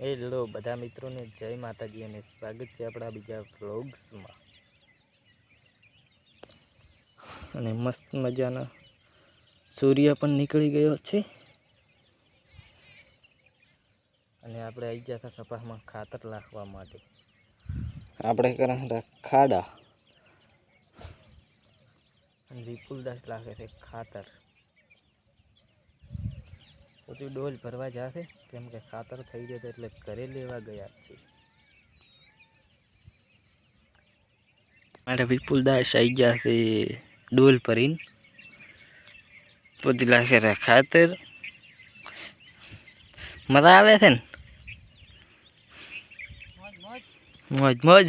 Hello બધા મિત્રોને જય માતાજી અને સ્વાગત છે આપણા બીજા વ્લોગ્સમાં। અને મસ્ત મજાના સૂર્ય પણ નીકળી ગયો છે અને આપણે આવી ગયા હતા કપાસમાં ખાતર નાખવા માટે। આપણે કર્યા ખાડા અને વિપુલદાસ લાગે છે ખાતર। પછી ડોલ ભરવા જશે કેમ કે ખાતર થઈ જશે એટલે ઘરે લેવા ગયા છે। મારા વિપુલદાસ આવી ગયા છે ડોલ ભરીને પછી લાગે છે ખાતર। મજા આવે છે ને? મોજ મોજ।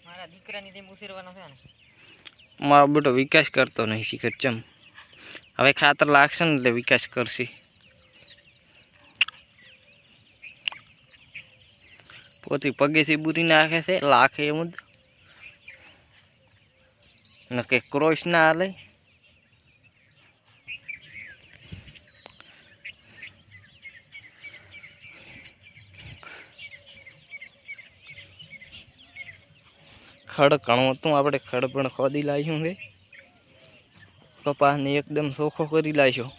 મારા દીકરાની જેમ ઉછેરવાનો છે ને? મારો બેટો વિકાસ કરતો નહીં શીખર ચમ હવે ખાતર લાગશે ને એટલે વિકાસ કરશે। પોતે પગેથી બુરી નાખે છે લાખે એમ જ નકે ક્રોસ ના હાલે। ખડ ઘણું હતું આપણે ખડ પણ ખોદી લાવ્યું છે કપાસને એકદમ ચોખ્ખો કરી લાવ્યો।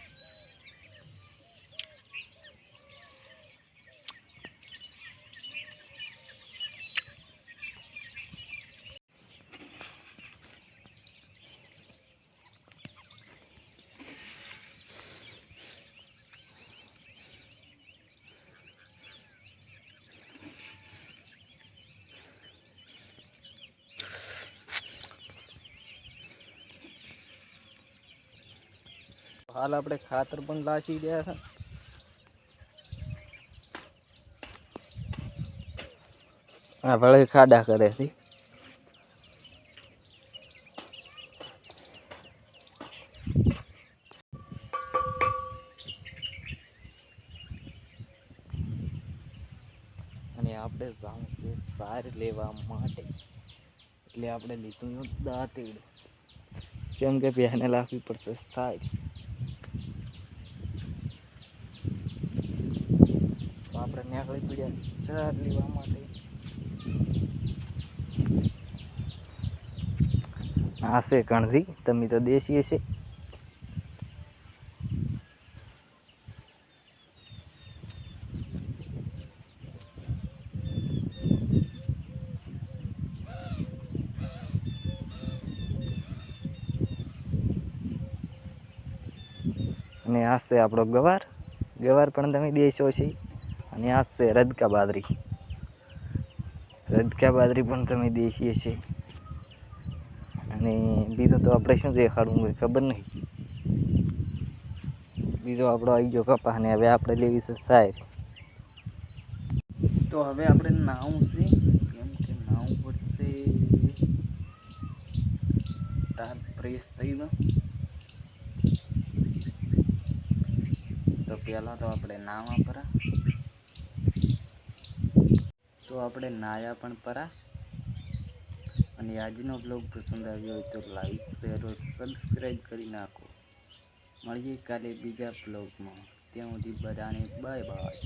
હાલ આપણે ખાતર પણ લાસી રહ્યા છે આ ભલે ખાડા કરે છે અને આપણે જાઉં છે સાર લેવા માટે એટલે આપણે લીધું દાંતેડ કેમ કે બેને લાવવી પડશે સાર। તો આપણે નીકળી પડ્યા ચાર લેવા માટે। આ છે કણથી તમે તો દેશી છે અને આ છે આપણો ગવાર ગવાર પણ તમે દેશો છે અને આ છે રદકા બાજરી પણ તમે દેશીએ છે અને બીજું તો આપણે શું દેખાડવું હોય ખબર નહીં। બીજો આપણો આવી ગયો કપાસ ને હવે આપણે લેવી છે સાર। તો હવે આપણે નાવું છે કેમ કે નાવું પડશે તાર પ્રેસ થઈ ગયો તો પહેલાં તો આપણે નાવા પરા તો આપણે નાયા પણ પરા। અને આજનો બ્લોગ પસંદ આવ્યો હોય તો લાઈક શેર और સબસ્ક્રાઈબ કરી નાખો। મળીએ કાલે બીજા બ્લોગમાં ત્યાં સુધી બધાને બાય બાય।